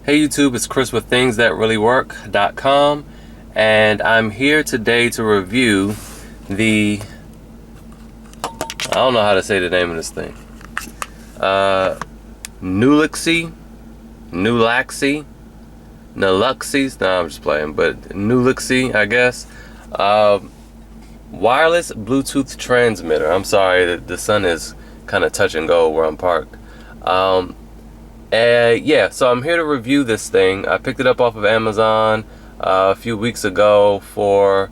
Hey YouTube, it's Chris with thingsthatreallywork.com, and I'm here today to review the, I don't know how to say the name of this thing, Nulaxy, no, I'm just playing, but Nulaxy, I guess, wireless Bluetooth transmitter. I'm sorry, the sun is kind of touch and go where I'm parked. Yeah, so I'm here to review this thing. I picked it up off of Amazon a few weeks ago for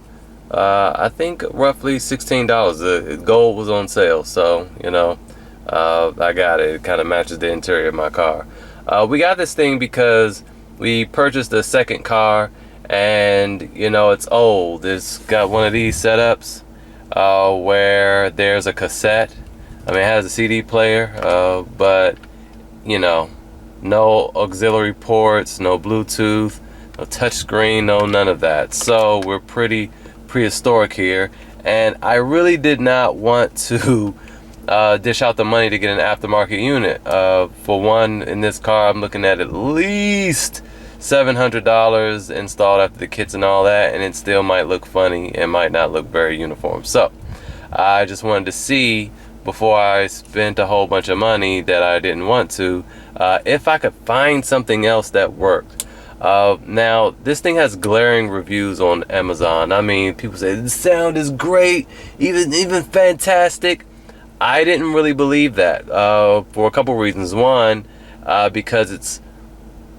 I think roughly $16. The gold was on sale, so you know, I got it. It kind of matches the interior of my car. We got this thing because we purchased a second car, and you know, it's old. It's got one of these setups where there's a cassette. I mean, it has a CD player, but you know, no auxiliary ports, no Bluetooth, no touchscreen, no none of that. So we're pretty prehistoric here, and I really did not want to dish out the money to get an aftermarket unit. For one, in this car I'm looking at least $700 installed after the kits and all that, and it still might look funny and might not look very uniform. So I just wanted to see, before I spent a whole bunch of money that I didn't want to, if I could find something else that worked. Now, this thing has glaring reviews on Amazon. I mean, people say the sound is great, even fantastic. I didn't really believe that for a couple reasons. One, because it's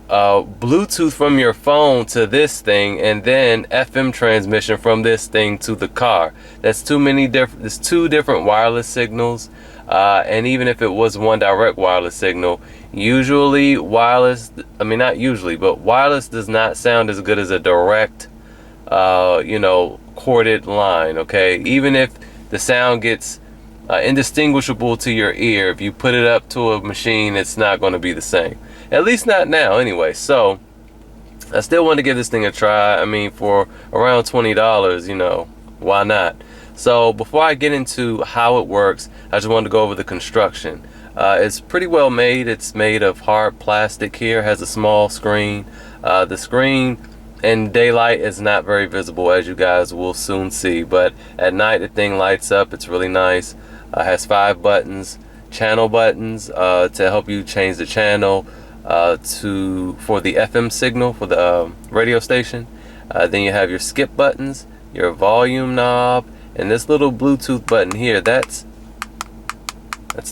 Bluetooth from your phone to this thing, and then FM transmission from this thing to the car. That's too many different. There's two different wireless signals, and even if it was one direct wireless signal, usually wireless. I mean, not usually, but wireless does not sound as good as a direct, you know, corded line. Okay, even if the sound gets indistinguishable to your ear, if you put it up to a machine, it's not going to be the same. At least not now anyway. So I still want to give this thing a try. I mean, for around $20, you know, why not? So before I get into how it works, I just wanted to go over the construction. It's pretty well made. It's made of hard plastic here, has a small screen. The screen in daylight is not very visible, as you guys will soon see, but at night the thing lights up. It's really nice. Has 5 buttons, channel buttons, to help you change the channel for the FM signal for the radio station. Then you have your skip buttons, your volume knob, and this little Bluetooth button here. That's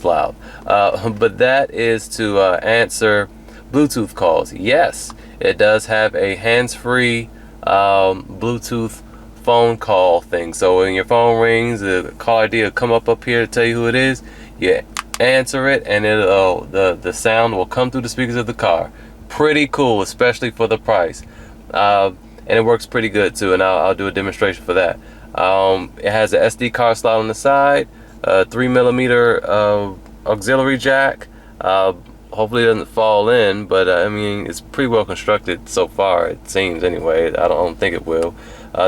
loud, but that is to answer Bluetooth calls. Yes, it does have a hands-free Bluetooth phone call thing. So when your phone rings, the call ID will come up here to tell you who it is. You answer it, and the sound will come through the speakers of the car. Pretty cool, especially for the price. And it works pretty good too, and I'll do a demonstration for that. It has an SD card slot on the side, 3mm auxiliary jack. Hopefully it doesn't fall in, but I mean, it's pretty well constructed so far, it seems anyway. I don't think it will.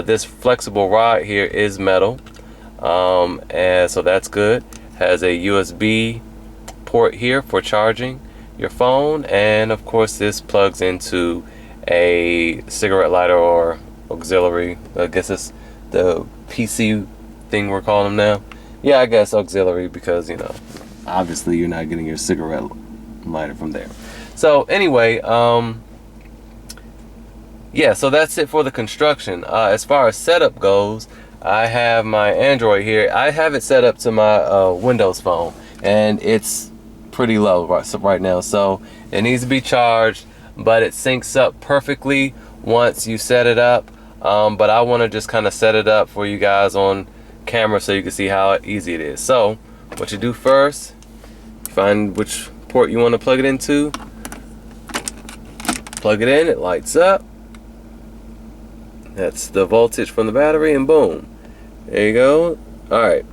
This flexible rod here is metal, and so that's good. Has a USB port here for charging your phone, and of course this plugs into a cigarette lighter or auxiliary. I guess it's the PC thing we're calling them now. Yeah, I guess auxiliary, because you know, obviously you're not getting your cigarette lighter from there. So anyway, yeah, so that's it for the construction. As far as setup goes, I have my Android here. I have it set up to my Windows phone, and it's pretty low right now, so it needs to be charged, but it syncs up perfectly once you set it up. But I want to just kind of set it up for you guys on camera so you can see how easy it is. So what you do first, find which port you want to plug it into, plug it in, it lights up. That's the voltage from the battery, and boom, there you go. All right,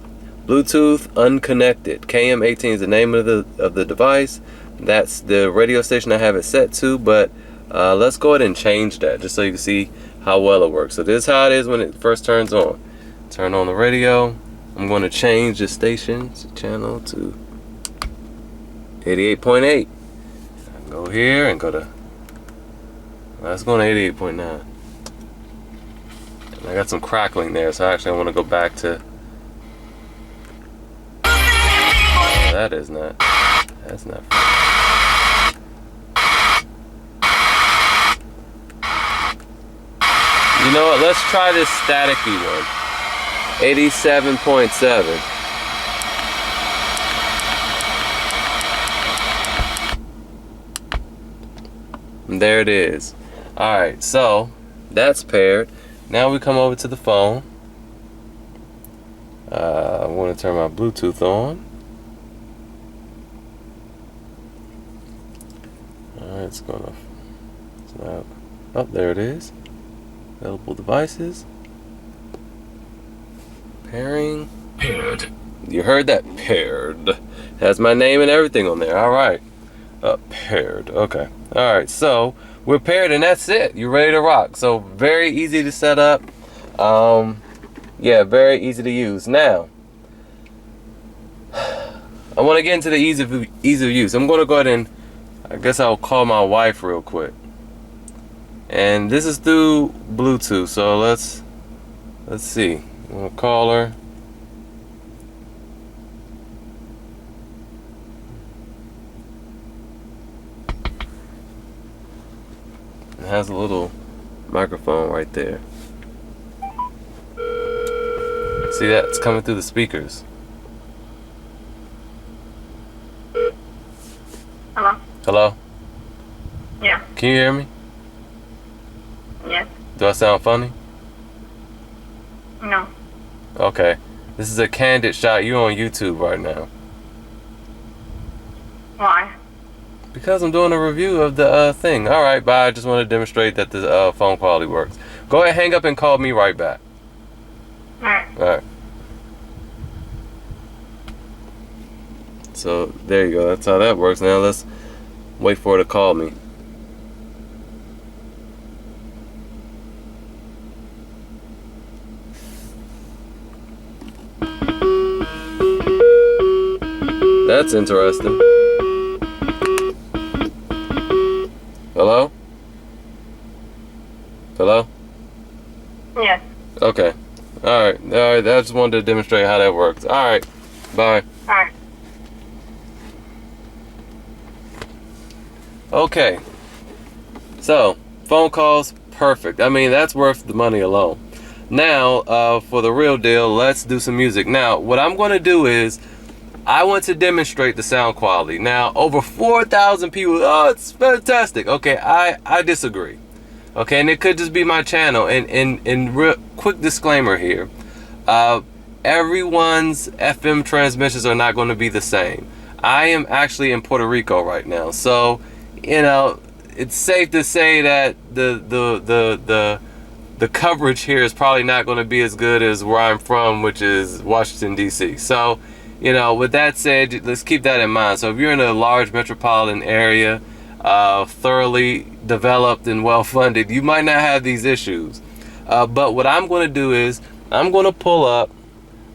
Bluetooth unconnected. KM18 is the name of the device. That's the radio station I have it set to, but let's go ahead and change that just so you can see how well it works. So this is how it is when it first turns on. Turn on the radio. I'm going to change the station channel to 88.8. Go here and go to Let's go to 88.9. I got some crackling there, so actually I want to go back to. Oh, that's not. You know what? Let's try this staticky one. 87.7. And there it is. Alright, so that's paired. Now we come over to the phone. I want to turn my Bluetooth on. Alright, it's not. Oh, there it is. Available devices. Pairing. Paired. You heard that? Paired. Has my name and everything on there. Alright. Paired. Okay. Alright, so we're paired and that's it. You're ready to rock. So very easy to set up. Yeah, very easy to use. Now, I want to get into the ease of use. I'm going to go ahead and, I guess I'll call my wife real quick. And this is through Bluetooth, so let's see. I'm going to call her. It has a little microphone right there. See that? It's coming through the speakers. Hello? Hello? Yeah. Can you hear me? Yes. Do I sound funny? No. Okay. This is a candid shot. You're on YouTube right now. Why? Because I'm doing a review of the thing. Alright, bye. I just want to demonstrate that the phone quality works. Go ahead, hang up and call me right back. Alright. Alright. So, there you go. That's how that works. Now let's wait for her to call me. That's interesting. Hello? Hello? Yes. Okay. Alright. Alright. I just wanted to demonstrate how that works. Alright. Bye. Alright. Okay. So, phone calls, perfect. I mean, that's worth the money alone. Now, for the real deal, let's do some music. Now, what I'm going to do is, I want to demonstrate the sound quality. Now, over 4,000 people, oh, it's fantastic. Okay, I disagree. Okay, and it could just be my channel. And real quick disclaimer here. Everyone's FM transmissions are not going to be the same. I am actually in Puerto Rico right now. So, you know, it's safe to say that the coverage here is probably not going to be as good as where I'm from, which is Washington, D.C. So, you know, with that said, let's keep that in mind. So if you're in a large metropolitan area, thoroughly developed and well-funded, you might not have these issues. But what I'm going to do is I'm going to pull up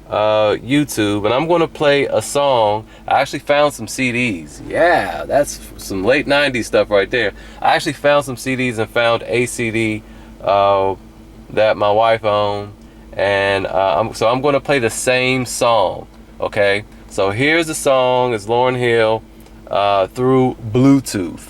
YouTube and I'm going to play a song. I actually found some CDs. Yeah, that's some late 90s stuff right there. I actually found some CDs and found a CD that my wife owned. And so I'm going to play the same song. Okay, so here's the song. It's Lauryn Hill through Bluetooth.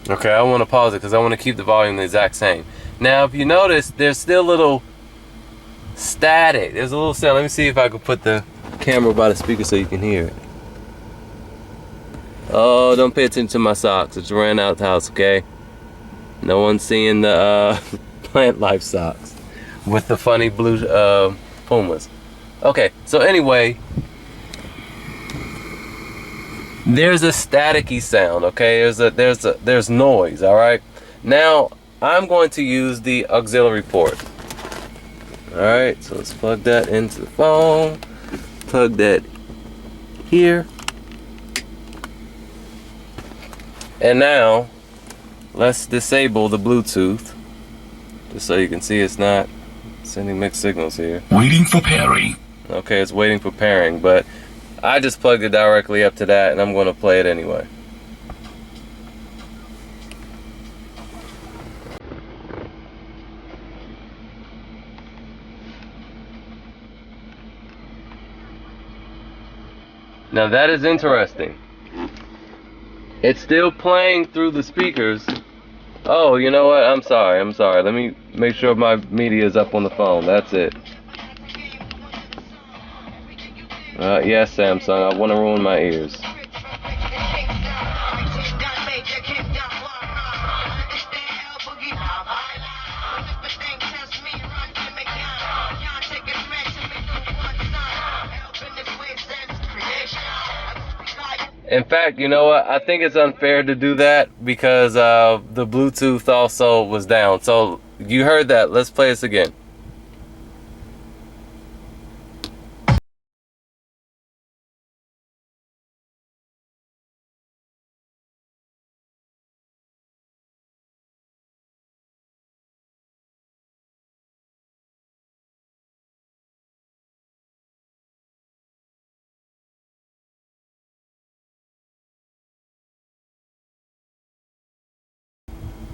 Okay, I want to pause it because I want to keep the volume the exact same. Now, if you notice, there's still a little static. There's a little sound. Let me see if I can put the camera by the speaker so you can hear it. Oh, don't pay attention to my socks. It's ran out the house, okay? No one's seeing the plant life socks with the funny blue Pumas. Okay, so anyway, there's a staticky sound, okay? There's noise, all right? Now, I'm going to use the auxiliary port. Alright, so let's plug that into the phone. Plug that here. And now, let's disable the Bluetooth. Just so you can see it's not sending mixed signals here. Waiting for pairing. Okay, it's waiting for pairing, but I just plugged it directly up to that and I'm going to play it anyway. Now that is interesting. It's still playing through the speakers. Oh, you know what? I'm sorry. Let me make sure my media is up on the phone. That's it. Yes, Samsung. I want to ruin my ears. In fact, you know what? I think it's unfair to do that because the Bluetooth also was down. So you heard that. Let's play this again.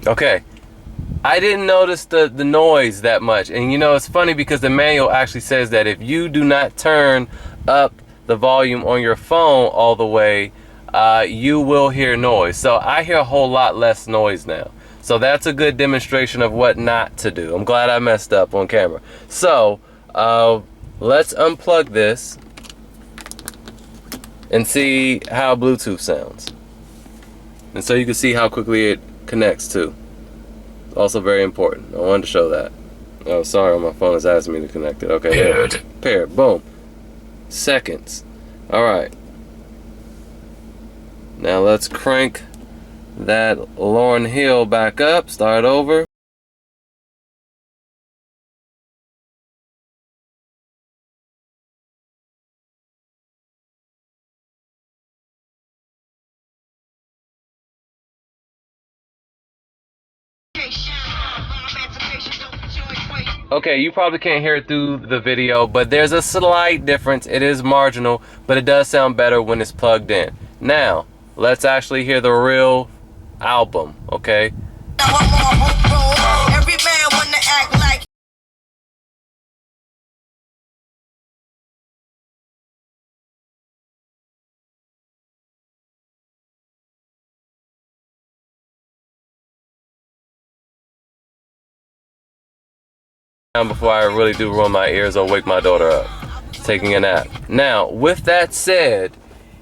Okay. I didn't notice the noise that much. And you know, it's funny because the manual actually says that if you do not turn up the volume on your phone all the way, you will hear noise. So I hear a whole lot less noise now. So that's a good demonstration of what not to do. I'm glad I messed up on camera. So let's unplug this and see how Bluetooth sounds. And so you can see how quickly it connects too. Also very important. I wanted to show that. Oh, sorry, my phone is asking me to connect it. Okay, Paired. Paired. Boom. Seconds. All right. Now let's crank that Lauryn Hill back up. Start over. Okay, you probably can't hear it through the video, but there's a slight difference. It is marginal, but it does sound better when it's plugged in. Now, let's actually hear the real album, okay? Every man wanna act like Before I really do ruin my ears or wake my daughter up taking a nap. Now, with that said,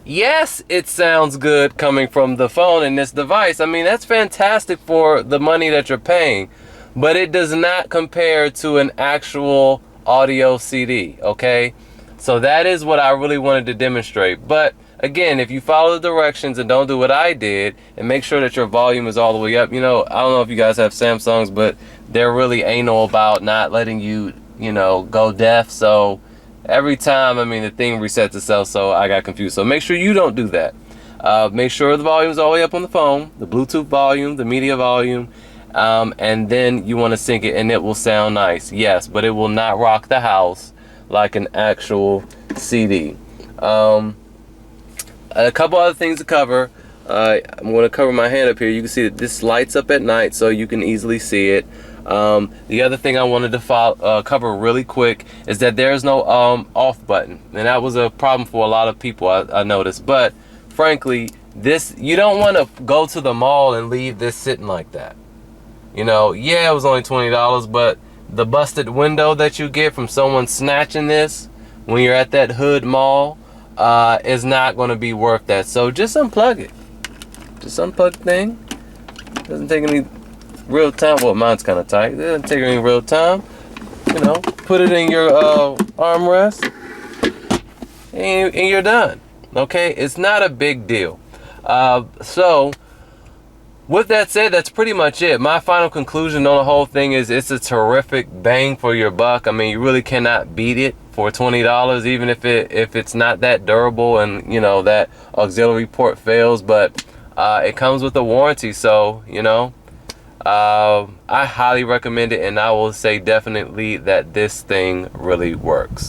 yes, it sounds good coming from the phone and this device. I mean, that's fantastic for the money that you're paying, but it does not compare to an actual audio CD, okay? So that is what I really wanted to demonstrate. But again, if you follow the directions and don't do what I did and make sure that your volume is all the way up, you know, I don't know if you guys have Samsungs, but they're really anal about not letting you, you know, go deaf. So every time, I mean, the thing resets itself, so I got confused. So make sure you don't do that. Make sure the volume is all the way up on the phone, the Bluetooth volume, the media volume, and then you want to sync it and it will sound nice. Yes, but it will not rock the house like an actual CD. A couple other things to cover. I'm going to cover my hand up here. You can see that this lights up at night, so you can easily see it. The other thing I wanted to cover really quick is that there's no off button, and that was a problem for a lot of people, I noticed. But frankly, this, you don't want to go to the mall and leave this sitting like that. You know, yeah, it was only $20, but the busted window that you get from someone snatching this when you're at that hood mall is not going to be worth that. So just unplug it. Just unplug the thing. Doesn't take any real time. Well, mine's kind of tight. It doesn't take any real time. You know, put it in your armrest and you're done. Okay, it's not a big deal. So with that said, that's pretty much it. My final conclusion on the whole thing is it's a terrific bang for your buck. I mean, you really cannot beat it for $20, even if it's not that durable and you know that auxiliary port fails. But it comes with a warranty, so you know I highly recommend it, and I will say definitely that this thing really works.